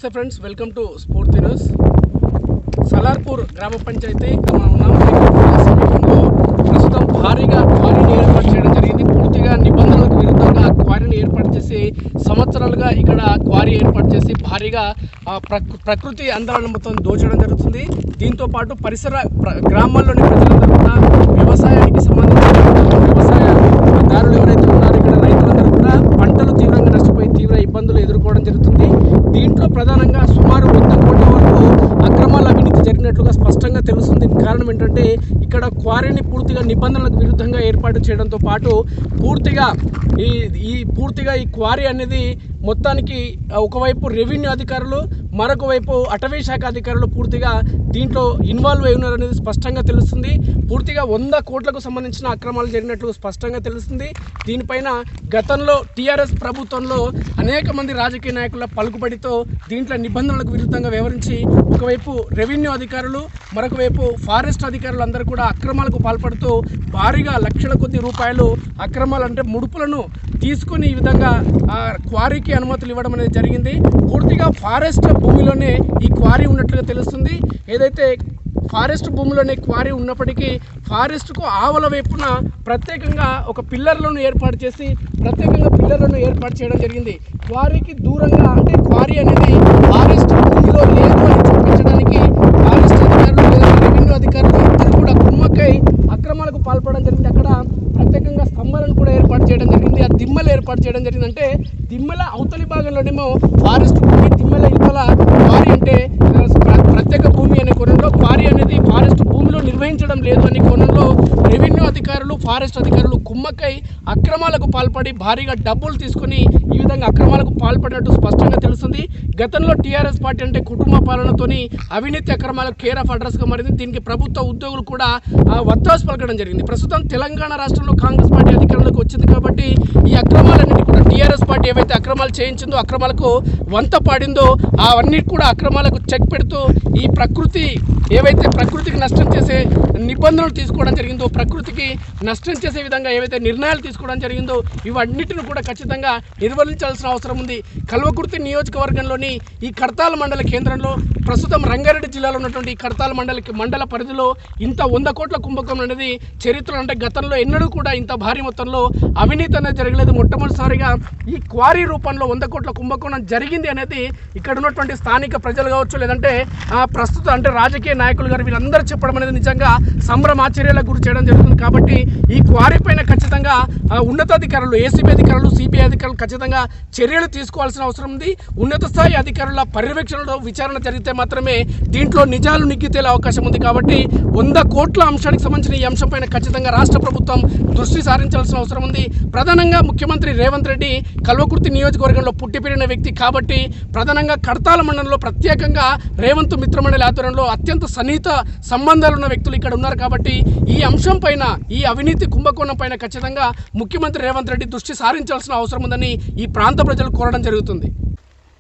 నమస్తే friends, welcome to స్ఫూర్తి news. Salarpur గ్రామ పంచాయతీ ఉన్నాం. సమీపంలో ప్రస్తుతం భారీగా క్వారీని ఏర్పాటు చేయడం జరిగింది. పూర్తిగా నిబంధనలకు విరుద్ధంగా క్వారీని ఏర్పాటు చేసి సంవత్సరాలుగా ఇక్కడ క్వారీ ఏర్పాటు చేసి భారీగా ప్రకృతి అందాలను మొత్తం దోచడం జరుగుతుంది. దీంతో పాటు పరిసర గ్రామాల్లోని ప్రజలందరూ కూడా వ్యవసాయానికి సంబంధించిన వ్యవసాయదారులు ఎవరైతే ఉన్నారో ఇక్కడ రైతులందరూ కూడా పంటలు తీవ్రంగా నష్టపోయి తీవ్ర ఇబ్బందులు ఎదుర్కోవడం జరుగుతుంది. దీంట్లో ప్రధానంగా సుమారు 100 కోట్ల వరకు అక్రమాల అవినీతి జరిగినట్లుగా స్పష్టంగా తెలుస్తుంది. కారణం ఏంటంటే ఇక్కడ క్వారీని పూర్తిగా నిబంధనలకు విరుద్ధంగా ఏర్పాటు చేయడంతో పాటు పూర్తిగా ఈ క్వారీ అనేది మొత్తానికి ఒకవైపు రెవెన్యూ అధికారులు, మరొక వైపు అటవీ శాఖ అధికారులు పూర్తిగా దీంట్లో ఇన్వాల్వ్ అయి ఉన్నారు అనేది స్పష్టంగా తెలుస్తుంది. పూర్తిగా 100 కోట్లకు సంబంధించిన అక్రమాలు జరిగినట్లు స్పష్టంగా తెలుస్తుంది. దీనిపైన గతంలో టీఆర్ఎస్ ప్రభుత్వంలో అనేక మంది రాజకీయ నాయకుల పలుకుబడితో దీంట్లో నిబంధనలకు విరుద్ధంగా వ్యవహరించి ఒకవైపు రెవెన్యూ అధికారులు, మరొక వైపు ఫారెస్ట్ అధికారులు అందరూ కూడా అక్రమాలకు పాల్పడుతూ భారీగా లక్షల కొద్ది రూపాయలు అక్రమాలు అంటే ముడుపులను తీసుకొని ఈ విధంగా క్వారీకి అనుమతులు ఇవ్వడం అనేది జరిగింది. పూర్తిగా ఫారెస్ట్ భూమిలోనే ఈ క్వారీ ఉన్నట్లుగా తెలుస్తుంది. ఏదైతే ఫారెస్ట్ భూమిలోనే క్వారీ ఉన్నప్పటికీ ఫారెస్ట్కు ఆవల వైపున ప్రత్యేకంగా ఒక పిల్లర్లను ఏర్పాటు చేయడం జరిగింది. క్వారీకి దూరంగా అంటే క్వారీ అనేది ఫారెస్ట్ భూమిలో లేదు అని చూపించడానికి ఫారెస్ట్ అధికారులు లేదా రెవెన్యూ అధికారులు ఇద్దరు కూడా కుమ్మక్కై అక్రమాలకు పాల్పడడం జరిగింది. అక్కడ ప్రత్యేకంగా స్తంభాలను కూడా ఏర్పాటు చేయడం జరిగింది. ఆ దిమ్మలు ఏర్పాటు చేయడం జరిగింది. అంటే దిమ్మల అవతలి భాగంలోనేమో ఫారెస్ట్ భూమి, దిమ్మల ఇవతల క్వారీ అంటే ప్రత్యేక భూమి అనే కోణంలో క్వారీ అనేది ఫారెస్ట్ భూమిలో నిర్వహించడం లేదు అనే కోణంలో రెవెన్యూ అధికారులు, ఫారెస్ట్ అధికారులు కుమ్మక్కై అక్రమాలకు పాల్పడి భారీగా డబ్బులు తీసుకొని ఈ విధంగా అక్రమాలకు పాల్పడినట్టు స్పష్టంగా తెలుస్తుంది. గతంలో టీఆర్ఎస్ పార్టీ అంటే కుటుంబ పాలనతోని అవినీతి అక్రమాలకు కేర్ ఆఫ్ అడ్రస్గా మారింది. దీనికి ప్రభుత్వ ఉద్యోగులు కూడా వత్తాసు పలకడం జరిగింది. ప్రస్తుతం తెలంగాణ రాష్ట్రంలో కాంగ్రెస్ పార్టీ అధికారంలోకి వచ్చింది కాబట్టి ఈ అక్రమాలన్నిటి కూడా టీఆర్ఎస్ పార్టీ ఏవైతే అక్రమాలు చేయించిందో, అక్రమాలకు వంత పాడిందో అవన్నీ కూడా అక్రమాలకు చెక్ పెడుతూ ఈ ప్రకృతికి నష్టం చేసే నిబంధనలు తీసుకోవడం జరిగిందో, ప్రకృతికి నష్టం చేసే విధంగా ఏవైతే నిర్ణయాలు తీసుకోవడం జరిగిందో ఇవన్నిటిని కూడా ఖచ్చితంగా నిర్వహించాల్సిన అవసరం ఉంది. కల్వకుర్తి నియోజకవర్గంలోని ఈ కడతాల మండల కేంద్రంలో ప్రస్తుతం రంగారెడ్డి జిల్లాలో ఉన్నటువంటి ఈ కడతాల మండల పరిధిలో ఇంత 100 కోట్ల కుంభకోణం అనేది చరిత్రలో అంటే గతంలో ఎన్నడూ కూడా ఇంత భారీ మొత్తంలో అవినీతి అనేది జరగలేదు. మొట్టమొదటిసారిగా ఈ క్వారీ రూపంలో 100 కోట్ల కుంభకోణం జరిగింది అనేది ఇక్కడ ఉన్నటువంటి స్థానిక ప్రజలు కావచ్చు, లేదంటే ప్రస్తుతం అంటే రాజకీయ నాయకులు గారు వీళ్ళందరూ చెప్పడం అనేది నిజంగా సంభ్రమాశ్చర్యాలకు గురి చేయడం జరుగుతుంది. కాబట్టి ఈ క్వారీ పైన ఖచ్చితంగా ఉన్నతాధికారులు, ఏసీబీ అధికారులు, సిబిఐ అధికారులు ఖచ్చితంగా చర్యలు తీసుకోవాల్సిన అవసరం ఉంది. ఉన్నత స్థాయి అధికారుల పర్యవేక్షణలో విచారణ జరిగితే మాత్రమే దీంట్లో నిజాలు నిగ్గితేలే అవకాశం ఉంది. కాబట్టి 100 కోట్ల అంశానికి సంబంధించిన ఈ అంశం పైన ఖచ్చితంగా రాష్ట్ర ప్రభుత్వం దృష్టి సారించాల్సిన అవసరం ఉంది. ప్రధానంగా ముఖ్యమంత్రి రేవంత్ రెడ్డి కల్వకుర్తి నియోజకవర్గంలో పుట్టి పెరిగిన వ్యక్తి కాబట్టి ప్రధానంగా కడతాల మండలంలో ప్రత్యేకంగా రేవంత్ మిత్రమండలి ఆధ్వర్యంలో అత్యంత సన్నిహిత సంబంధాలు ఉన్న వ్యక్తులు ఇక్కడ ఉన్నారు. కాబట్టి ఈ అంశం పైన, ఈ అవినీతి కుంభకోణం పైన ఖచ్చితంగా ముఖ్యమంత్రి రేవంత్ రెడ్డి దృష్టి సారించాల్సిన అవసరం ఉందని ఈ ప్రాంత ప్రజలు కోరడం జరుగుతుంది.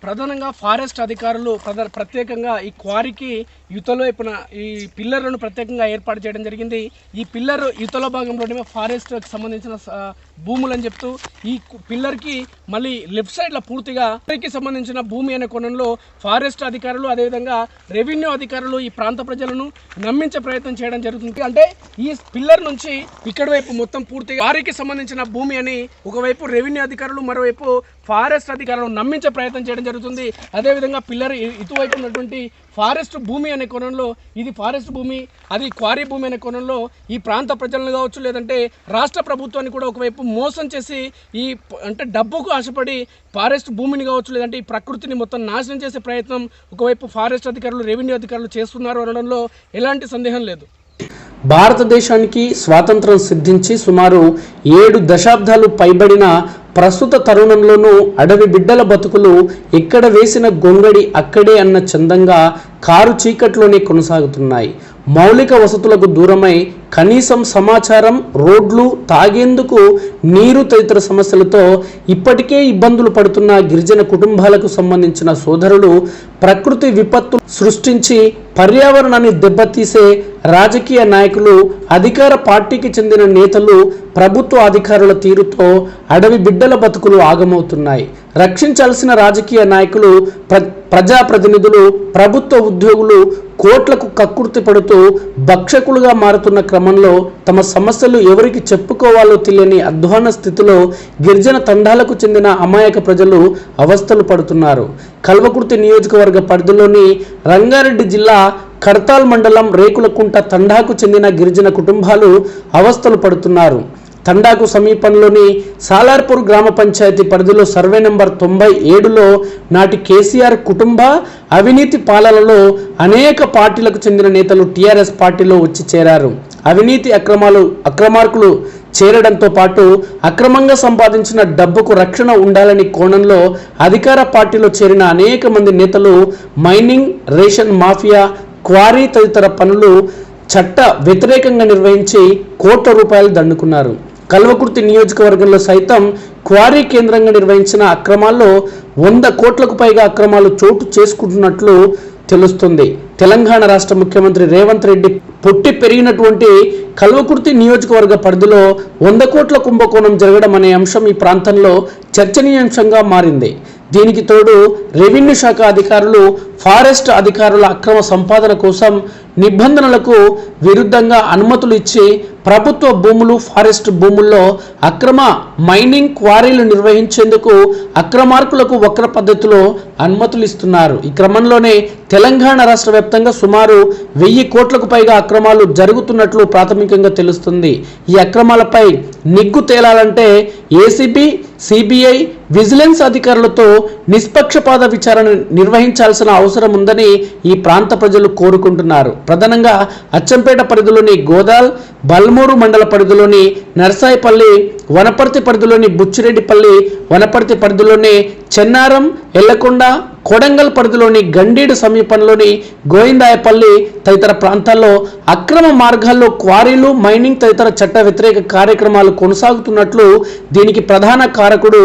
ప్రధానంగా ఫారెస్ట్ అధికారులు ప్రత్యేకంగా ఈ క్వారీకి యువతల వైపున ఈ పిల్లర్లను ప్రత్యేకంగా ఏర్పాటు చేయడం జరిగింది. ఈ పిల్లర్ యువతల భాగంలోనే ఫారెస్ట్కి సంబంధించిన భూములు అని చెప్తూ ఈ పిల్లర్కి మళ్ళీ లెఫ్ట్ సైడ్లో పూర్తిగా సంబంధించిన భూమి అనే కోణంలో ఫారెస్ట్ అధికారులు, అదేవిధంగా రెవెన్యూ అధికారులు ఈ ప్రాంత ప్రజలను నమ్మించే ప్రయత్నం చేయడం జరుగుతుంది. అంటే ఈ పిల్లర్ నుంచి ఇక్కడ వైపు మొత్తం పూర్తిగా క్వారీకి సంబంధించిన భూమి అని ఒకవైపు రెవెన్యూ అధికారులు, మరోవైపు ఫారెస్ట్ అధికారులు నమ్మించే ప్రయత్నం చేయడం జరుగుతుంది. అదేవిధంగా పిల్లర్ ఇటువైపు ఉన్నటువంటి ఫారెస్ట్ భూమి అనే కోణంలో ఇది ఫారెస్ట్ భూమి, అది క్వారీ భూమి అనే కోణంలో ఈ ప్రాంత ప్రజలను కావచ్చు, లేదంటే రాష్ట్ర ప్రభుత్వాన్ని కూడా ఒకవైపు మోసం చేసి ఈ అంటే డబ్బుకు ఆశపడి ఫారెస్ట్ భూమిని కావచ్చు, లేదంటే ఈ ప్రకృతిని మొత్తం నాశనం చేసే ప్రయత్నం ఒకవైపు ఫారెస్ట్ అధికారులు, రెవెన్యూ అధికారులు చేస్తున్నారు అనడంలో ఎలాంటి సందేహం లేదు. భారతదేశానికి స్వాతంత్రం సిద్ధించి సుమారు 7 దశాబ్దాలు పైబడిన ప్రస్తుత తరుణంలోనూ అడవి బిడ్డల బతుకులు ఎక్కడ వేసిన గొంగడి అక్కడే అన్న చందంగా కారు చీకట్లోనే కొనసాగుతున్నాయి. మౌలిక వసతులకు దూరమై కనీసం సమాచారం, రోడ్లు, తాగేందుకు నీరు తదితర సమస్యలతో ఇప్పటికే ఇబ్బందులు పడుతున్న గిరిజన కుటుంబాలకు సంబంధించిన సోదరులు ప్రకృతి విపత్తు సృష్టించి పర్యావరణాన్ని దెబ్బతీసే రాజకీయ నాయకులు, అధికార పార్టీకి చెందిన నేతలు, ప్రభుత్వ అధికారుల తీరుతో అడవి బిడ్డల బతుకులు ఆగమవుతున్నాయి. రక్షించాల్సిన రాజకీయ నాయకులు, ప్రజాప్రతినిధులు, ప్రభుత్వ ఉద్యోగులు కోట్లకు కక్కుర్తి పడుతూ భక్షకులుగా మారుతున్న క్రమంలో తమ సమస్యలు ఎవరికి చెప్పుకోవాలో తెలియని అధ్వాన స్థితిలో గిరిజన తండాలకు చెందిన అమాయక ప్రజలు అవస్థలు పడుతున్నారు. కల్వకుర్తి నియోజకవర్గ పరిధిలోని రంగారెడ్డి జిల్లా కర్తాల్ మండలం రేకులకుంట తండాకు చెందిన గిరిజన కుటుంబాలు అవస్థలు పడుతున్నారు. తండాకు సమీపంలోని సాలార్పూర్ గ్రామ పంచాయతీ పరిధిలో సర్వే నంబర్ 97లో నాటి కేసీఆర్ కుటుంబ అవినీతి పాలనలో అనేక పార్టీలకు చెందిన నేతలు టీఆర్ఎస్ పార్టీలో వచ్చి చేరారు. అవినీతి అక్రమార్కులు చేరడంతో పాటు అక్రమంగా సంపాదించిన డబ్బుకు రక్షణ ఉండాలని కోణంలో అధికార పార్టీలో చేరిన అనేక మంది నేతలు మైనింగ్, రేషన్ మాఫియా, క్వారీ తదితర పనులు చట్ట వ్యతిరేకంగా నిర్వహించి కోట్ల రూపాయలు దండుకున్నారు. కల్వకుర్తి నియోజకవర్గంలో సైతం క్వారీ కేంద్రంగా నిర్వహించిన అక్రమాల్లో 100 కోట్లకు పైగా అక్రమాలు చోటు చేసుకుంటున్నట్లు తెలుస్తుంది. తెలంగాణ రాష్ట్ర ముఖ్యమంత్రి రేవంత్ రెడ్డి పుట్టి పెరిగినటువంటి కల్వకుర్తి నియోజకవర్గ పరిధిలో 100 కోట్ల కుంభకోణం జరగడం అనే అంశం ఈ ప్రాంతంలో చర్చనీయాంశంగా మారింది. దీనికి తోడు రెవెన్యూ శాఖ అధికారులు, ఫారెస్ట్ అధికారుల అక్రమ సంపాదన కోసం నిబంధనలకు విరుద్ధంగా అనుమతులు ఇచ్చి ప్రభుత్వ భూములు, ఫారెస్ట్ భూముల్లో అక్రమ మైనింగ్, క్వారీలు నిర్వహించేందుకు అక్రమార్కులకు వక్ర పద్ధతిలో అనుమతులు ఇస్తున్నారు. ఈ క్రమంలోనే తెలంగాణ రాష్ట్ర వ్యాప్తంగా సుమారు 1000 కోట్లకు పైగా అక్రమాలు జరుగుతున్నట్లు ప్రాథమికంగా తెలుస్తుంది. ఈ అక్రమాలపై నిగ్గు తేలాలంటే ఏసీబీ, సిబిఐ, విజిలెన్స్ అధికారులతో నిష్పక్షపాత విచారణ నిర్వహించాల్సిన అవసరం ఉందని ఈ ప్రాంత ప్రజలు కోరుకుంటున్నారు. ప్రధానంగా అచ్చంపేట పరిధిలోని గోదాల్, బల్మూరు మండల పరిధిలోని నర్సాయిపల్లి, వనపర్తి పరిధిలోని బుచ్చిరెడ్డిపల్లి, వనపర్తి పరిధిలోని చెన్నారం, ఎల్లకొండ, కొడంగల్ పరిధిలోని గండీడు సమీపంలోని గోవిందాయపల్లి తదితర ప్రాంతాల్లో అక్రమ మార్గాల్లో క్వారీలు, మైనింగ్ తదితర చట్ట వ్యతిరేక కార్యక్రమాలు కొనసాగుతున్నట్లు దీనికి ప్రధాన కారకుడు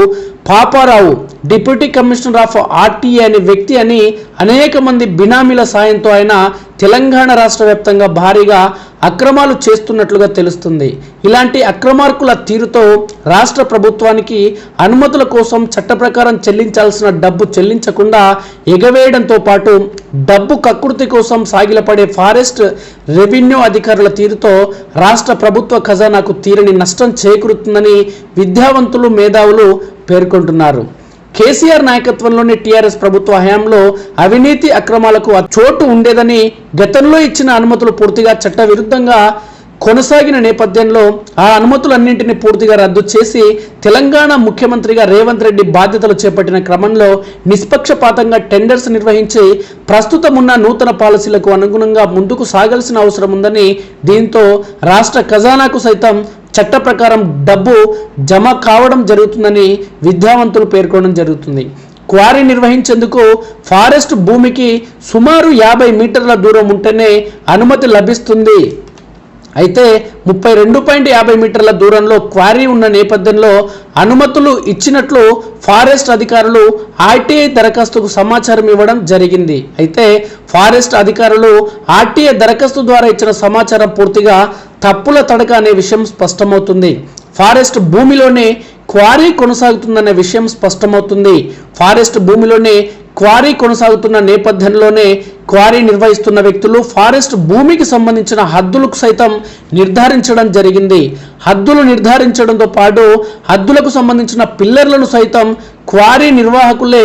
Paparao, deputy commissioner of RTA అనే వ్యక్తి అని అనేక మంది బినామీల సాయంతో ఆయన తెలంగాణ రాష్ట్ర వ్యాప్తంగా భారీగా అక్రమాలు చేస్తున్నట్లుగా తెలుస్తుంది. ఇలాంటి అక్రమార్కుల తీరుతో రాష్ట్ర ప్రభుత్వానికి అనుమతుల కోసం చట్ట ప్రకారం చెల్లించాల్సిన డబ్బు చెల్లించకుండా ఎగవేయడంతో పాటు డబ్బు కక్కుర్తి కోసం సాగిలపడే ఫారెస్ట్, రెవెన్యూ అధికారుల తీరుతో రాష్ట్ర ప్రభుత్వ ఖజానాకు తీరని నష్టం చేకూరుతుందని విద్యావంతులు, మేధావులు పేర్కొంటున్నారు. కేసీఆర్ నాయకత్వంలోని టీఆర్ఎస్ ప్రభుత్వ హయాంలో అవినీతి అక్రమాలకు చోటు ఉండేదని, గతంలో ఇచ్చిన అనుమతులు పూర్తిగా చట్ట విరుద్ధంగా కొనసాగిన నేపథ్యంలో ఆ అనుమతులన్నింటినీ పూర్తిగా రద్దు చేసి తెలంగాణ ముఖ్యమంత్రిగా రేవంత్ రెడ్డి బాధ్యతలు చేపట్టిన క్రమంలో నిష్పక్షపాతంగా టెండర్స్ నిర్వహించి ప్రస్తుతం ఉన్న నూతన పాలసీలకు అనుగుణంగా ముందుకు సాగాల్సిన అవసరం ఉందని, దీంతో రాష్ట్ర ఖజానాకు సైతం చట్ట ప్రకారం డబ్బు జమ కావడం జరుగుతుందని విద్యావంతులు పేర్కొనడం జరుగుతుంది. క్వారీ నిర్వహించేందుకు ఫారెస్ట్ భూమికి సుమారు 50 మీటర్ల దూరం ఉంటేనే అనుమతి లభిస్తుంది. అయితే 32.50 మీటర్ల దూరంలో క్వారీ ఉన్న నేపథ్యంలో అనుమతులు ఇచ్చినట్లు ఫారెస్ట్ అధికారులు ఆర్టీఐ దరఖాస్తుకు సమాచారం ఇవ్వడం జరిగింది. అయితే ఫారెస్ట్ అధికారులు ఆర్టీఐ దరఖాస్తు ద్వారా ఇచ్చిన సమాచారం పూర్తిగా తప్పుల తడక అనే విషయం స్పష్టమవుతుంది. ఫారెస్ట్ భూమిలోనే క్వారీ కొనసాగుతుందనే విషయం స్పష్టమవుతుంది. ఫారెస్ట్ భూమిలోనే క్వారీ కొనసాగుతున్న నేపథ్యంలోనే క్వారీ నిర్వహిస్తున్న వ్యక్తులు ఫారెస్ట్ భూమికి సంబంధించిన హద్దులకు సైతం నిర్ధారించడం జరిగింది. హద్దులు నిర్ధారించడంతో పాటు హద్దులకు సంబంధించిన పిల్లర్లను సైతం క్వారీ నిర్వాహకులే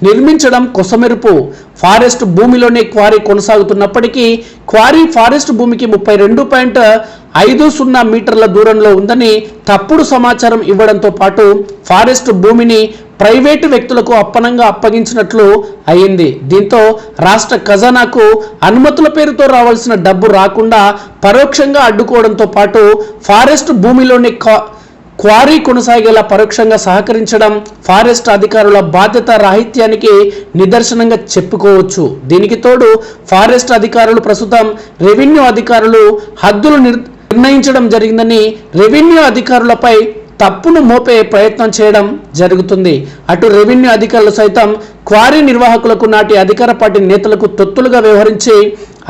నిర్మించడం కొసమెరుపు. ఫారెస్ట్ భూమిలోనే క్వారీ కొనసాగుతున్నప్పటికీ క్వారీ ఫారెస్ట్ భూమికి 32.50 మీటర్ల దూరంలో ఉందని తప్పుడు సమాచారం ఇవ్వడంతో పాటు ఫారెస్ట్ భూమిని ప్రైవేటు వ్యక్తులకు అప్పనంగా అప్పగించినట్లు అయింది. దీంతో రాష్ట్ర ఖజానాకు అనుమతుల పేరుతో రావాల్సిన డబ్బు రాకుండా పరోక్షంగా అడ్డుకోవడంతో పాటు ఫారెస్ట్ భూమిలోని క్వారీ కొనసాగేలా పరోక్షంగా సహకరించడం ఫారెస్ట్ అధికారుల బాధ్యత రాహిత్యానికి నిదర్శనంగా చెప్పుకోవచ్చు. దీనికి తోడు ఫారెస్ట్ అధికారులు ప్రస్తుతం రెవెన్యూ అధికారులు హద్దులు నిర్ణయించడం జరిగిందని రెవెన్యూ అధికారులపై తప్పును మోపే ప్రయత్నం చేయడం జరుగుతుంది. అటు రెవెన్యూ అధికారులు సైతం క్వారీ నిర్వాహకులకు నాటి అధికార పార్టీ నేతలకు తొత్తులుగా వ్యవహరించి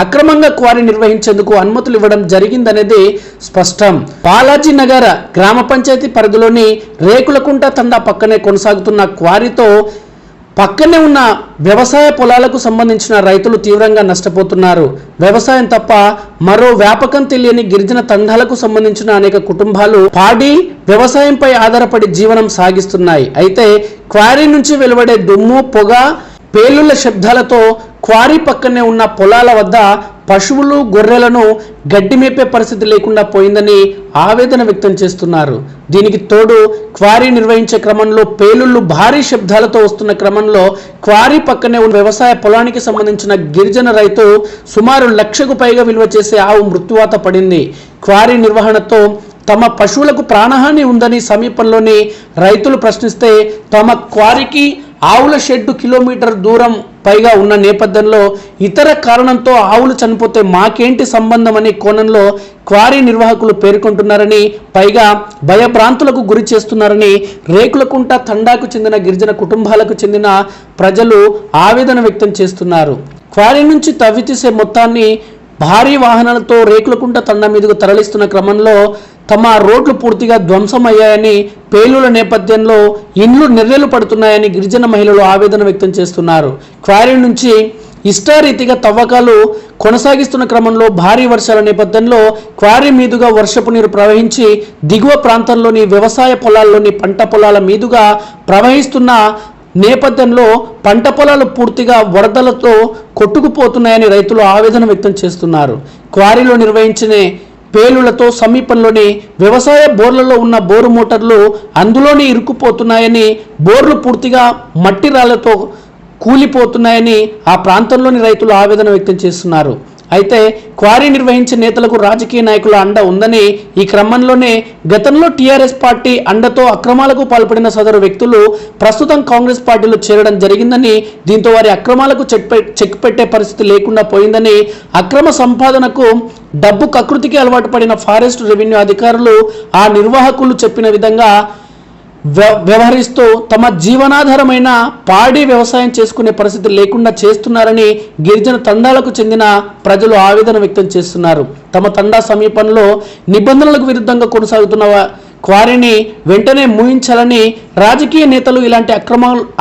అక్రమంగా క్వారీ నిర్వహించేందుకు అనుమతులు ఇవ్వడం జరిగిందనేది స్పష్టం. బాలాజీ నగర్ గ్రామ పంచాయతీ పరిధిలోని రేకులకుంట తండా పక్కనే కొనసాగుతున్న క్వారీతో పక్కనే ఉన్న వ్యవసాయ పొలాలకు సంబంధించిన రైతులు తీవ్రంగా నష్టపోతున్నారు. వ్యవసాయం తప్ప మరో వ్యాపకం తెలియని గిరిజన తండాలకు సంబంధించిన అనేక కుటుంబాలు పాడి వ్యవసాయంపై ఆధారపడి జీవనం సాగిస్తున్నాయి. అయితే క్వారీ నుంచి వెలువడే దుమ్ము, పొగ, పేలుళ్ల శబ్దాలతో క్వారీ పక్కనే ఉన్న పొలాల వద్ద పశువులు, గొర్రెలను గడ్డి మేపే పరిస్థితి లేకుండా పోయిందని ఆవేదన వ్యక్తం చేస్తున్నారు. దీనికి తోడు క్వారీ నిర్వహించే క్రమంలో పేలుళ్లు భారీ శబ్దాలతో వస్తున్న క్రమంలో క్వారీ పక్కనే ఉన్న వ్యవసాయ పొలానికి సంబంధించిన గిరిజన రైతు సుమారు 1,00,000కు పైగా విలువ చేసే ఆవు మృత్యువాత పడింది. క్వారీ నిర్వహణతో తమ పశువులకు ప్రాణహాని ఉందని సమీపంలోని రైతులు ప్రశ్నిస్తే తమ క్వారీకి ఆవుల షెడ్డు కిలోమీటర్ దూరం పైగా ఉన్న నేపథ్యంలో ఇతర కారణంతో ఆవులు చనిపోతే మాకేంటి సంబంధం అనే కోణంలో క్వారీ నిర్వాహకులు పేర్కొంటున్నారని, పైగా భయభ్రాంతులకు గురి చేస్తున్నారని రేకులకుంట తండాకు చెందిన గిరిజన కుటుంబాలకు చెందిన ప్రజలు ఆవేదన వ్యక్తం చేస్తున్నారు. క్వారీ నుంచి తవ్వితీసే మొత్తాన్ని భారీ వాహనాలతో రేకులకుంట తండా మీదకు తరలిస్తున్న క్రమంలో తమ రోడ్లు పూర్తిగా ధ్వంసమయ్యాయని, పేలుల నేపథ్యంలో ఇండ్లు నెర్రెలు పడుతున్నాయని గిరిజన మహిళలు ఆవేదన వ్యక్తం చేస్తున్నారు. క్వారీ నుంచి ఇష్టారీతిగా తవ్వకాలు కొనసాగిస్తున్న క్రమంలో భారీ వర్షాల నేపథ్యంలో క్వారీ మీదుగా వర్షపు నీరు ప్రవహించి దిగువ ప్రాంతంలోని వ్యవసాయ పొలాల్లోని పంట పొలాల మీదుగా ప్రవహిస్తున్న నేపథ్యంలో పంట పొలాలు పూర్తిగా వరదలతో కొట్టుకుపోతున్నాయని రైతులు ఆవేదన వ్యక్తం చేస్తున్నారు. క్వారీలో నిర్వహించిన పేలులతో సమీపంలోని వ్యవసాయ బోర్లలో ఉన్న బోరు మోటార్లు అందులోనే ఇరుక్కుపోతున్నాయని, బోర్లు పూర్తిగా మట్టి రాళ్లతో కూలిపోతున్నాయని ఆ ప్రాంతంలోని రైతులు ఆవేదన వ్యక్తం చేస్తున్నారు. అయితే క్వారీ నిర్వహించే నేతలకు రాజకీయ నాయకుల అండ ఉందని, ఈ క్రమంలోనే గతంలో టీఆర్ఎస్ పార్టీ అండతో అక్రమాలకు పాల్పడిన సదరు వ్యక్తులు ప్రస్తుతం కాంగ్రెస్ పార్టీలో చేరడం జరిగిందని, దీంతో వారి అక్రమాలకు చెక్ పెట్టే పరిస్థితి లేకుండా పోయిందని, అక్రమ సంపాదనకు డబ్బు కకృతికి అలవాటు పడిన ఫారెస్ట్ రెవెన్యూ అధికారులు ఆ నిర్వాహకులు చెప్పిన విధంగా వ్యవహరిస్తూ తమ జీవనాధారమైన పాడి వ్యవసాయం చేసుకునే పరిస్థితి లేకుండా చేస్తున్నారని గిరిజన తండాలకు చెందిన ప్రజలు ఆవేదన వ్యక్తం చేస్తున్నారు. తమ తండా సమీపంలో నిబంధనలకు విరుద్ధంగా కొనసాగుతున్న క్వారీని వెంటనే మూయించాలని, రాజకీయ నేతలు ఇలాంటి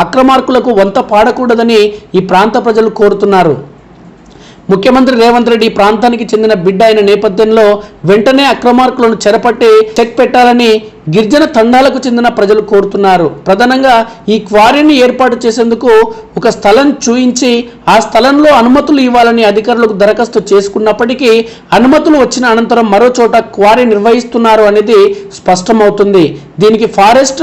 అక్రమార్కులకు వంత పాడకూడదని ఈ ప్రాంత ప్రజలు కోరుతున్నారు. ముఖ్యమంత్రి రేవంత్ రెడ్డి ఈ ప్రాంతానికి చెందిన బిడ్డ అయిన నేపథ్యంలో వెంటనే అక్రమార్కులను చెరపట్టి చెక్ పెట్టాలని గిరిజన తండాలకు చెందిన ప్రజలు కోరుతున్నారు. ప్రధానంగా ఈ క్వారీని ఏర్పాటు చేసేందుకు ఒక స్థలం చూయించి ఆ స్థలంలో అనుమతులు ఇవ్వాలని అధికారులకు దరఖాస్తు చేసుకున్నప్పటికీ అనుమతులు వచ్చిన అనంతరం మరో చోట క్వారీ నిర్వహిస్తున్నారు అనేది స్పష్టమవుతుంది. దీనికి ఫారెస్ట్,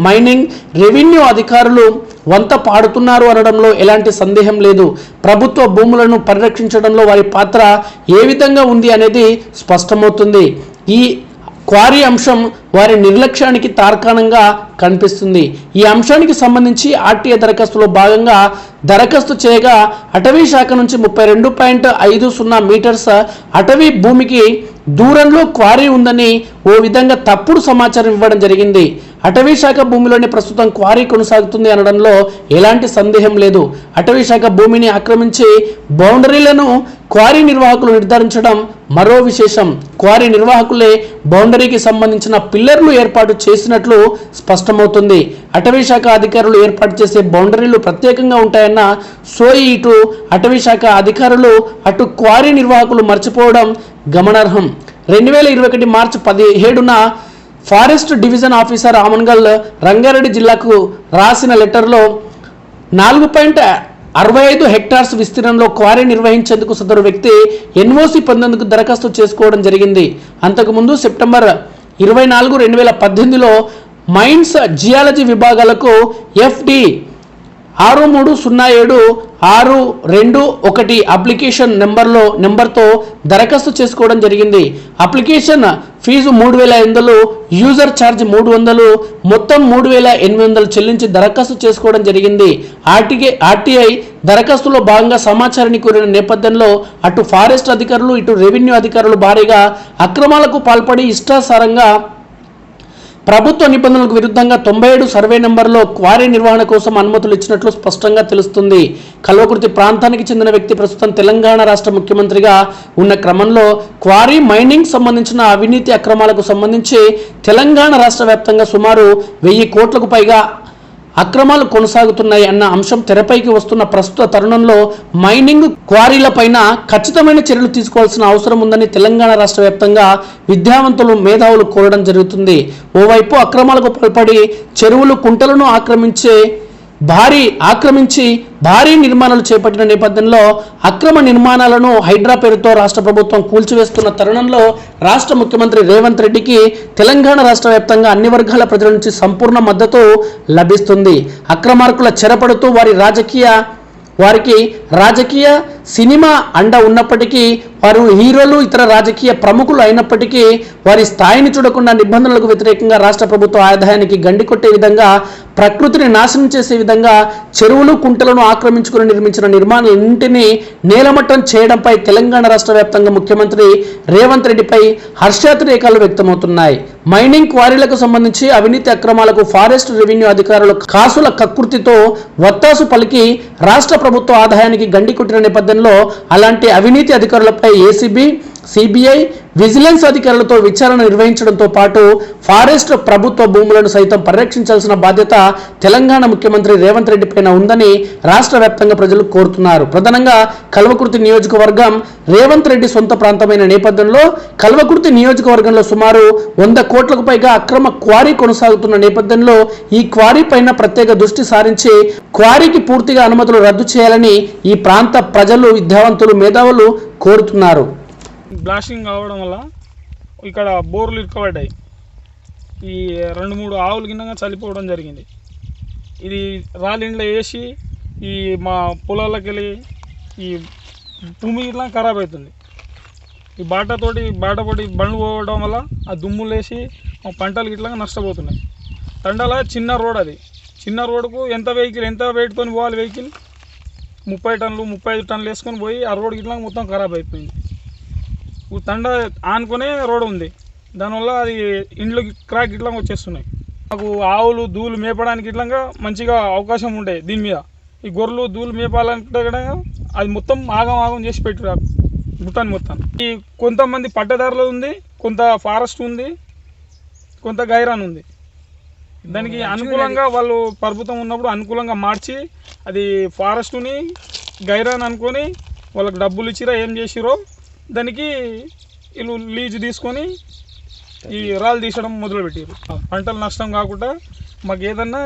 మైనింగ్, రెవెన్యూ అధికారులు వంత పాడుతున్నారు అనడంలో ఎలాంటి సందేహం లేదు. ప్రభుత్వ భూములను పరిరక్షించడంలో వారి పాత్ర ఏ విధంగా ఉంది అనేది స్పష్టమవుతుంది. ఈ క్వారీ అంశం వారి నిర్లక్ష్యానికి తార్కాణంగా కనిపిస్తుంది. ఈ అంశానికి సంబంధించి ఆర్టీఏ దరఖాస్తులో భాగంగా దరఖాస్తు చేయగా అటవీ శాఖ నుంచి 32.50 మీటర్స్ అటవీ భూమికి దూరంలో క్వారీ ఉందని ఓ విధంగా తప్పుడు సమాచారం ఇవ్వడం జరిగింది. అటవీ శాఖ భూమిలోనే ప్రస్తుతం క్వారీ కొనసాగుతుంది అనడంలో ఎలాంటి సందేహం లేదు. అటవీ శాఖ భూమిని ఆక్రమించి బౌండరీలను క్వారీ నిర్వాహకులు నిర్ధారించడం మరో విశేషం. క్వారీ నిర్వాహకులే బౌండరీకి సంబంధించిన పిల్లర్లు ఏర్పాటు చేసినట్లు స్పష్టమవుతుంది. అటవీ శాఖ అధికారులు ఏర్పాటు చేసే బౌండరీలు ప్రత్యేకంగా ఉంటాయన్న సోయి ఇటు అటవీ శాఖ అధికారులు అటు క్వారీ నిర్వాహకులు మర్చిపోవడం గమనార్హం. 2021 మార్చి 17న forest division officer Amangal Rangareddy జిల్లాకు రాసిన లెటర్లో 4.65 హెక్టార్స్ విస్తీర్ణంలో క్వారీ నిర్వహించేందుకు సదరు వ్యక్తి ఎన్ఓసి పొందేందుకు దరఖాస్తు చేసుకోవడం జరిగింది. అంతకుముందు సెప్టెంబర్ 24, 2018లో మైన్స్, జియాలజీ విభాగాలకు FD 6307-621 అప్లికేషన్ నెంబర్తో దరఖాస్తు చేసుకోవడం జరిగింది. అప్లికేషన్ ఫీజు 3,500, యూజర్ ఛార్జ్ 300, మొత్తం 3,800 చెల్లించి దరఖాస్తు చేసుకోవడం జరిగింది. ఆర్టీఐ దరఖాస్తులో భాగంగా సమాచారాన్ని కోరిన నేపథ్యంలో అటు ఫారెస్ట్ అధికారులు, ఇటు రెవెన్యూ అధికారులు భారీగా అక్రమాలకు పాల్పడి ఇష్టాసారంగా ప్రభుత్వ నిబంధనలకు విరుద్ధంగా 97 సర్వే నెంబర్లో క్వారీ నిర్వహణ కోసం అనుమతులు ఇచ్చినట్లు స్పష్టంగా తెలుస్తుంది. కల్వకుర్తి ప్రాంతానికి చెందిన వ్యక్తి ప్రస్తుతం తెలంగాణ రాష్ట్ర ముఖ్యమంత్రిగా ఉన్న క్రమంలో క్వారీ మైనింగ్ సంబంధించిన అవినీతి అక్రమాలకు సంబంధించి తెలంగాణ రాష్ట్ర వ్యాప్తంగా సుమారు 1000 కోట్లకు పైగా అక్రమాలు కొనసాగుతున్నాయి అన్న అంశం తెరపైకి వస్తున్న ప్రస్తుత తరుణంలో మైనింగ్ క్వారీలపైన ఖచ్చితమైన చర్యలు తీసుకోవాల్సిన అవసరం ఉందని తెలంగాణ రాష్ట్ర వ్యాప్తంగా విద్యావంతులు మేధావులు కోరడం జరుగుతుంది. ఓవైపు అక్రమాలకు పాల్పడి చెరువులు కుంటలను ఆక్రమించి భారీ నిర్మాణాలు చేపట్టిన నేపథ్యంలో అక్రమ నిర్మాణాలను హైడ్రా పేరుతో రాష్ట్ర ప్రభుత్వం కూల్చివేస్తున్న తరుణంలో రాష్ట్ర ముఖ్యమంత్రి రేవంత్ రెడ్డికి తెలంగాణ రాష్ట్ర వ్యాప్తంగా అన్ని వర్గాల ప్రజల నుంచి సంపూర్ణ మద్దతు లభిస్తుంది. అక్రమార్కుల చెరపడుతూ వారికి రాజకీయ సినిమా అండ ఉన్నప్పటికీ, వారు హీరోలు ఇతర రాజకీయ ప్రముఖులు అయినప్పటికీ వారి స్థాయిని చూడకుండా నిబంధనలకు వ్యతిరేకంగా రాష్ట్ర ప్రభుత్వ ఆదాయానికి గండి కొట్టే విధంగా, ప్రకృతిని నాశనం చేసే విధంగా చెరువులు కుంటలను ఆక్రమించుకుని నిర్మించిన నిర్మాణాలన్నింటినీ నేలమట్టం చేయడంపై తెలంగాణ రాష్ట్ర వ్యాప్తంగా ముఖ్యమంత్రి రేవంత్ రెడ్డిపై హర్షాతిరేకాలు వ్యక్తమవుతున్నాయి. మైనింగ్ క్వారీలకు సంబంధించి అవినీతి అక్రమాలకు ఫారెస్ట్ రెవెన్యూ అధికారులు కాసుల కక్కుర్తితో వత్తాసు పలికి రాష్ట్ర ప్రభుత్వ ఆదాయానికి గండి కొట్టిన నేపథ్యంలో అలాంటి అవినీతి అధికారులపై ఏసీబీ, సిబిఐ, విజిలెన్స్ అధికారులతో విచారణ నిర్వహించడంతో పాటు ఫారెస్ట్ ప్రభుత్వ భూములను సైతం పరిరక్షించాల్సిన బాధ్యత తెలంగాణ ముఖ్యమంత్రి రేవంత్ రెడ్డి పైన ఉందని రాష్ట్ర వ్యాప్తంగా ప్రజలు కోరుతున్నారు. ప్రధానంగా కల్వకుర్తి నియోజకవర్గం రేవంత్ రెడ్డి సొంత ప్రాంతమైన నేపథ్యంలో కల్వకుర్తి నియోజకవర్గంలో సుమారు 100 కోట్లకు పైగా అక్రమ క్వారీ కొనసాగుతున్న నేపథ్యంలో ఈ క్వారీ పైన ప్రత్యేక దృష్టి సారించి క్వారీకి పూర్తిగా అనుమతులు రద్దు చేయాలని ఈ ప్రాంత ప్రజలు, విద్యావంతులు, మేధావులు కోరుతున్నారు. బ్లాస్టింగ్ కావడం వల్ల ఇక్కడ బోర్లు ఇరుకబడ్డాయి. ఈ 2-3 ఆవులు కింద చనిపోవడం జరిగింది. ఇది రాళ్ళిండ్లో వేసి ఈ మా పొలాలకు వెళ్ళి ఈ భూమి ఇట్లా ఖరాబ్ అవుతుంది. ఈ బాటపడి బండ్లు పోవడం వల్ల ఆ దుమ్ములు వేసి ఆ పంటలు ఇట్లా నష్టపోతున్నాయి. తండాల చిన్న రోడ్, అది చిన్న రోడ్డుకు ఎంత వెయిట్తో పోవాలి వెహికల్ 30 టన్నులు 35 టన్నులు వేసుకొని పోయి ఆ రోడ్ ఇట్లా మొత్తం ఖరాబ్ అయిపోయింది. తండ ఆనుకునే రోడ్ ఉంది, దానివల్ల అది ఇండ్లు క్రాక్ ఇట్లా వచ్చేస్తున్నాయి. మాకు ఆవులు దూలు మేపడానికి ఇట్లా మంచిగా అవకాశం ఉండే. దీని మీద ఈ గొర్రెలు దూలు మేపాలంటే కూడా అది మొత్తం ఆగం చేసి పెట్టారు గుట్టాన్ని మొత్తం. ఈ కొంతమంది పట్టదారులు ఉంది, కొంత ఫారెస్ట్ ఉంది, కొంత గైరాన్ ఉంది. దానికి అనుకూలంగా వాళ్ళు ప్రభుత్వం ఉన్నప్పుడు అనుకూలంగా మార్చి అది ఫారెస్ట్ని గైరాన్ అనుకొని వాళ్ళకి డబ్బులు ఇచ్చిరా ఏం చేసిరో దానికి వీళ్ళు లీజు తీసుకొని ఈ రాళ్ళు తీసడం మొదలుపెట్టారు. పంటలు నష్టం కాకుండా మాకు ఏదన్నా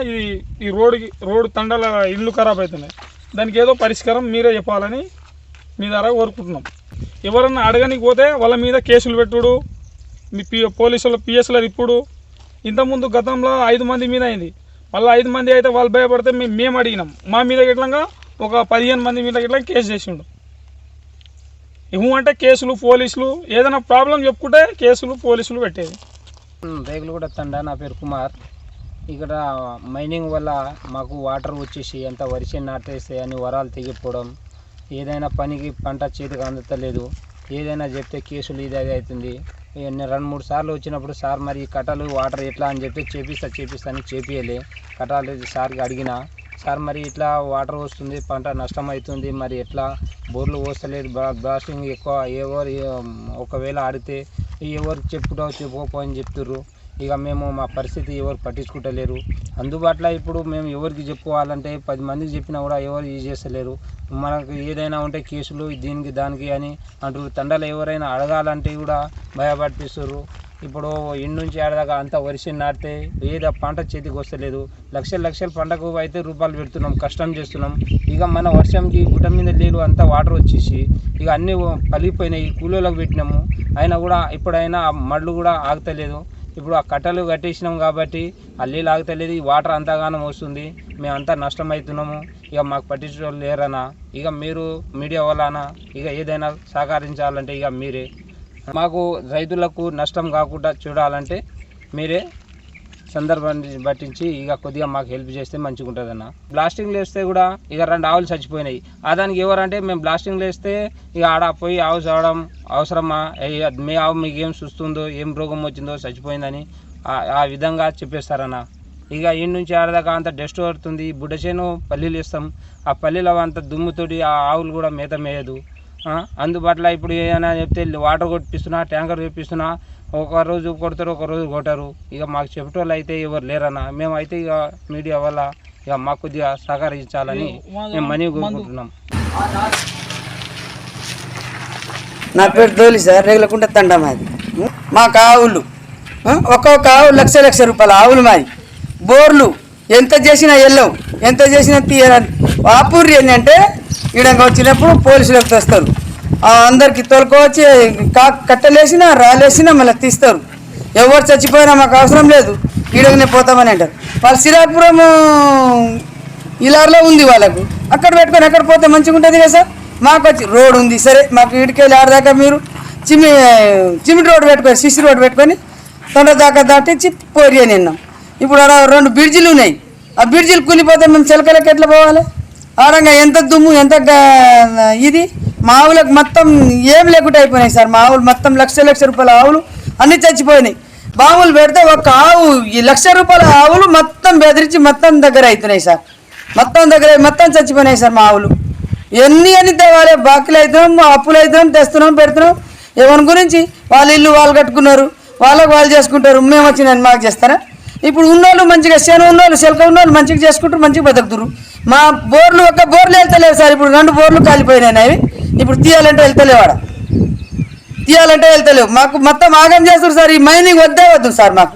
ఈ రోడ్డు తండాల ఇళ్ళు ఖరాబ్ అవుతున్నాయి, దానికి ఏదో పరిష్కారం మీరే చెప్పాలని మీ ద్వారా కోరుకుంటున్నాం. ఎవరన్నా అడగనికి పోతే వాళ్ళ మీద కేసులు పెట్టుడు, మీ పోలీసుల పిఎస్ల ఇప్పుడు ఇంతకుముందు గతంలో 5 మంది మీద అయింది. మళ్ళీ 5 మంది అయితే వాళ్ళు భయపడితే మేము అడిగినాం. మా మీద ఇట్లా ఒక 15 మంది మీద ఇట్లా కేసు చేసిండు. ఏమంటే కేసులు పోలీసులు ఏదైనా ప్రాబ్లం చెప్పుకుంటే కేసులు పోలీసులు పెట్టేది. రేగులు కూడా తండా. నా పేరు కుమార్. ఇక్కడ మైనింగ్ వల్ల మాకు వాటర్ వచ్చేసి అంత వరిసే నాటేస్తే అని వరాలు తెగిపోవడం, ఏదైనా పనికి పంట చేతికి అందతలేదు, ఏదైనా చెప్తే కేసులు ఇది అవుతుంది. 2-3 సార్లు వచ్చినప్పుడు సార్ మరి కట్టలు వాటర్ ఎట్లా అని చెప్తే చేపిస్తా అని చేపియలే. కట్టాలి సార్కి అడిగిన, సార్ మరి ఇట్లా వాటర్ వస్తుంది, పంట నష్టం అవుతుంది, మరి ఎట్లా బోర్లు పోస్తలేదు, బ్లాస్టింగ్ ఎక్కువ, ఎవరు ఒకవేళ ఆడితే ఎవరికి చెప్పుకోపో అని చెప్తుర్రు. ఇక మేము మా పరిస్థితి ఎవరు పట్టించుకుంటలేరు. అందుబాటులో ఇప్పుడు మేము ఎవరికి చెప్పుకోవాలంటే 10 మందికి చెప్పినా కూడా ఎవరు ఇది చేస్తలేరు. మనకు ఏదైనా ఉంటే కేసులు దీనికి దానికి అని అంటారు. తండాలు ఎవరైనా అడగాలంటే కూడా భయపడిపిస్తుర్రు. ఇప్పుడు ఇంటి నుంచి ఆడదాకా అంతా వరిసి నాటితే ఏదో పంట చేతికి వస్తలేదు. లక్షల పంటకు అయితే రూపాయలు పెడుతున్నాం, కష్టం చేస్తున్నాం. ఇక మన వర్షంకి గుట్ట మీద నీళ్ళు అంతా వాటర్ వచ్చేసి ఇక అన్నీ పలిగిపోయినాయి. కూలీలకు పెట్టినాము, అయినా కూడా ఇప్పుడైనా మడ్లు కూడా ఆగుతలేదు. ఇప్పుడు ఆ కట్టలు కట్టేసినాం కాబట్టి ఆ నీళ్ళు ఆగుతలేదు, ఈ వాటర్ అంతగానం వస్తుంది, మేమంతా నష్టమవుతున్నాము. ఇక మాకు పట్టించడం లేరనా, ఇక మీరు మీడియా వాళ్ళనా ఇక ఏదైనా సహకరించాలంటే ఇక మీరే. మాకు రైతులకు నష్టం కాకుండా చూడాలంటే మీరే సందర్భాన్ని పట్టించి ఇక కొద్దిగా మాకు హెల్ప్ చేస్తే మంచిగా ఉంటుందన్న. బ్లాస్టింగ్లు వేస్తే కూడా ఇక 2 ఆవులు చచ్చిపోయినాయి. దానికి ఎవరంటే మేము బ్లాస్టింగ్లు వేస్తే ఇక ఆడ పోయి ఆవు చావడం అవసరమా, మీ ఆవు మీకు ఏం చూస్తుందో, ఏం రోగం వచ్చిందో, చచ్చిపోయిందని ఆ విధంగా చెప్పేస్తారన్న. ఇక ఈ నుంచి ఆడదాకా అంత డస్ట్ పడుతుంది. బుడ్డచేను పల్లీలు ఇస్తాం, ఆ పల్లీలో అంత దుమ్ముతోటి ఆ ఆవులు కూడా మేత మేయదు. అందుబాటులో ఇప్పుడు ఏమైనా చెప్తే వాటర్ కొట్టిస్తున్నా, ట్యాంకర్ తెప్పిస్తున్నా, ఒక రోజు కొడతారు, ఒక రోజు కొట్టారు. ఇక మాకు చెప్పేటోళ్ళు అయితే ఎవరు లేరన్న. మేమైతే ఇక మీడియా వల్ల ఇక మాకు కొద్దిగా సహకరించాలని మేము మనీ కోరుకుంటున్నాం. నా పేరు ధోలి సార్, రేగులకుంట తండా మాది. మాకు ఆవులు ఒక్కొక్క ఆవు లక్ష రూపాయల ఆవులు మాది. బోర్లు ఎంత చేసినా వెళ్ళవు, ఎంత చేసినా తీయని ఆపూరి ఏంటంటే ఈడంగా వచ్చినప్పుడు పోలీసులకు తెస్తారు. అందరికి తోలుకోవచ్చి కట్టలేసినా రాలేసినా మళ్ళీ తీస్తారు. ఎవరు చచ్చిపోయినా మాకు అవసరం లేదు, ఈడగానే పోతామని అంటారు. వాళ్ళు శ్రీరాపురం ఇలార్లో ఉంది వాళ్ళకు, అక్కడ పెట్టుకొని అక్కడ పోతే మంచిగా ఉంటుంది కదా సార్. మాకు వచ్చి రోడ్ ఉంది సరే, మాకు ఇటుకెళ్ళి ఆడదాకా మీరు చిమిటి రోడ్డు పెట్టుకొని సిసి రోడ్డు పెట్టుకొని తొండ దాకా దాటించి పోరి అని విన్నాం. ఇప్పుడు ఆడ 2 బ్రిడ్జిలు ఉన్నాయి, ఆ బ్రిడ్జిలు కూలిపోతే మేము చిలకలకి ఎట్లా పోవాలి? ఆడంగా ఎంత దుమ్ము ఎంత ఇది మా ఆవులకు మొత్తం ఏం లేకుండా అయిపోయినాయి సార్. మా ఆవులు మొత్తం లక్ష రూపాయల ఆవులు అన్నీ చచ్చిపోయినాయి. బావులు పెడితే ఒక ఆవు ఈ ₹1,00,000 ఆవులు మొత్తం బెదిరించి మొత్తం దగ్గర అవుతున్నాయి సార్. మొత్తం చచ్చిపోయినాయి సార్ మా ఆవులు. ఎన్ని తేవాలి, బాకీలు అవుతున్నాం, అప్పులు అవుతున్నాం, తెస్తున్నాం పెడుతున్నాం. ఎవరి గురించి వాళ్ళ ఇల్లు వాళ్ళు కట్టుకున్నారు, వాళ్ళకు వాళ్ళు చేసుకుంటారు. మేము వచ్చిన మాకు చేస్తారా? ఇప్పుడు ఉన్నోళ్ళు మంచిగా శని ఉన్నోళ్ళు శెలక ఉన్నోళ్ళు మంచిగా చేసుకుంటారు, మంచిగా బతుకుతారు. మా బోర్లు ఒక్క బోర్లు వెళ్తలేవు సార్. ఇప్పుడు 2 బోర్లు కాలిపోయినాయి అవి. ఇప్పుడు తీయాలంటే వెళ్తలేవు. మాకు మొత్తం ఆగం చేస్తారు సార్. ఈ మైనింగ్ వద్దు సార్, మాకు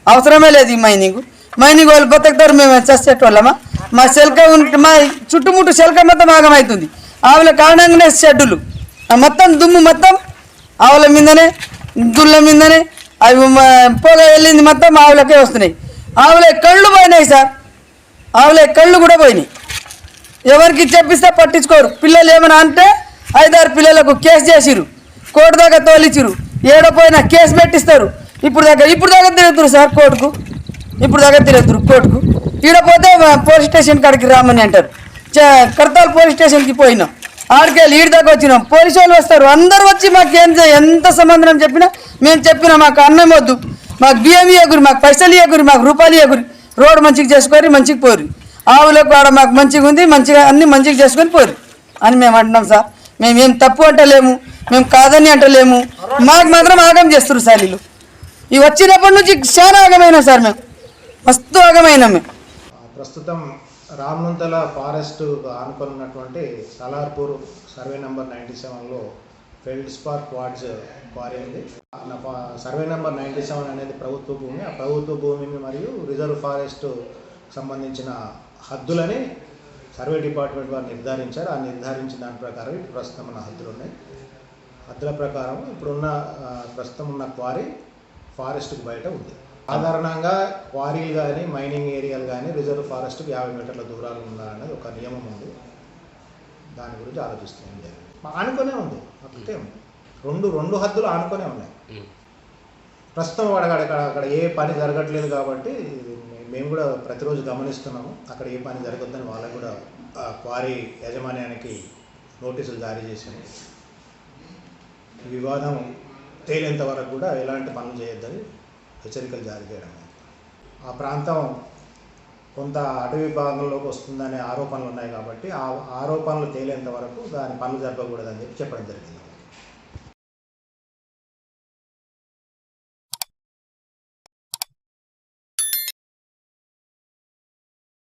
అవసరమే లేదు. ఈ మైనింగ్ వాళ్ళు బతుకుతారు, మేము చేసేటోళ్ళమా? మా శెలక మా చుట్టుముట్టు శెలక మొత్తం ఆగం అవుతుంది. ఆవుల కారణంగానే షెడ్డులు మొత్తం దుమ్ము మొత్తం ఆవుల మీదనే దుళ్ళ మీదనే అవి పొగ వెళ్ళింది మొత్తం ఆవులకే వస్తున్నాయి. ఆవుల కళ్ళు పోయినాయి సార్, ఆవుల కళ్ళు కూడా పోయినాయి. ఎవరికి చెప్పిస్తే పట్టించుకోరు. పిల్లలు ఏమైనా అంటే 5-6 పిల్లలకు కేసు చేసిరు, కోర్టు దాకా తోలిచ్చిరు. ఏడపోయినా కేసు పెట్టిస్తారు. ఇప్పుడు దాకా తిరుగుతురు సార్ కోర్టుకు. కోర్టుకు ఈడపోతే పోలీస్ స్టేషన్ కాడికి రామని అంటారు. కడతాల్ పోలీస్ స్టేషన్కి పోయినాం, ఆడికెళ్ళి ఈడి దాకా వచ్చినాం. పోలీసు వాళ్ళు వస్తారు, అందరు వచ్చి మాకు ఎంత సంబంధం చెప్పినా మేము చెప్పినా మాకు అన్నం వద్దు, మాకు బియ్యం ఇయ్యగురి, మాకు పైసలు ఇయ్యగురి, మాకు రూపాయలు ఇయ్యగురి, రోడ్డు మంచిగా చేసుకొని మంచిగా పోరు, ఆవులకు ఆడ మాకు మంచిగా ఉంది, మంచిగా అన్ని మంచిగా చేసుకొని పోరు అని మేము అంటున్నాం సార్. మేమేం తప్పు అంటలేము, మేము కాదని అంటలేము. మాకు మాత్రం ఆగం చేస్తారు సార్ వీళ్ళు. ఇవి వచ్చినప్పటి నుంచి చాలా ఆగమైనా సార్, మేము మస్తు ఆగమైనాం. మేము ప్రస్తుతం రామ్నుంతల ఫారెస్ట్ ఆనుకొని ఉన్నటువంటి Salarpur survey number 97లో ఫెల్డ్ spark wards quarry ఉంది. సర్వే నెంబర్ 97 అనేది ప్రభుత్వ భూమి. ఆ ప్రభుత్వ భూమిని మరియు రిజర్వ్ ఫారెస్ట్ సంబంధించిన హద్దులని సర్వే డిపార్ట్మెంట్ వారు నిర్ధారించారు. ఆ నిర్ధారించిన దాని ప్రకారం ఇప్పుడు ప్రస్తుతం ఉన్న హద్దులు ఉన్నాయి. హద్దుల ప్రకారం ఇప్పుడున్న ప్రస్తుతం ఉన్న క్వారీ ఫారెస్ట్కి బయట ఉంది. సాధారణంగా క్వారీలు కానీ మైనింగ్ ఏరియాలు కానీ రిజర్వ్ ఫారెస్ట్కి 50 మీటర్ల దూరాలు ఉండాలనేది ఒక నియమం ఉంది. దాని గురించి ఆలోచిస్తుంది. ఆనుకొనే ఉంది, అక్కడే ఉంది. రెండు హద్దులు ఆనుకొనే ఉన్నాయి. ప్రస్తుతం అక్కడ ఏ పని జరగట్లేదు కాబట్టి మేము కూడా ప్రతిరోజు గమనిస్తున్నాము. అక్కడ ఏ పని జరగద్దని వాళ్ళకు కూడా క్వారీ యాజమాన్యానికి నోటీసులు జారీ చేసాము. వివాదం తేలేంత వరకు కూడా ఎలాంటి పనులు చేయొద్దని హెచ్చరికలు జారీ చేయడం. ఆ ప్రాంతం కొంత అటవీ భాగంలోకి వస్తుందనే ఆరోపణలు ఉన్నాయి కాబట్టి ఆ ఆరోపణలు తేలేంత వరకు దాని పనులు జరపకూడదని చెప్పడం జరిగింది.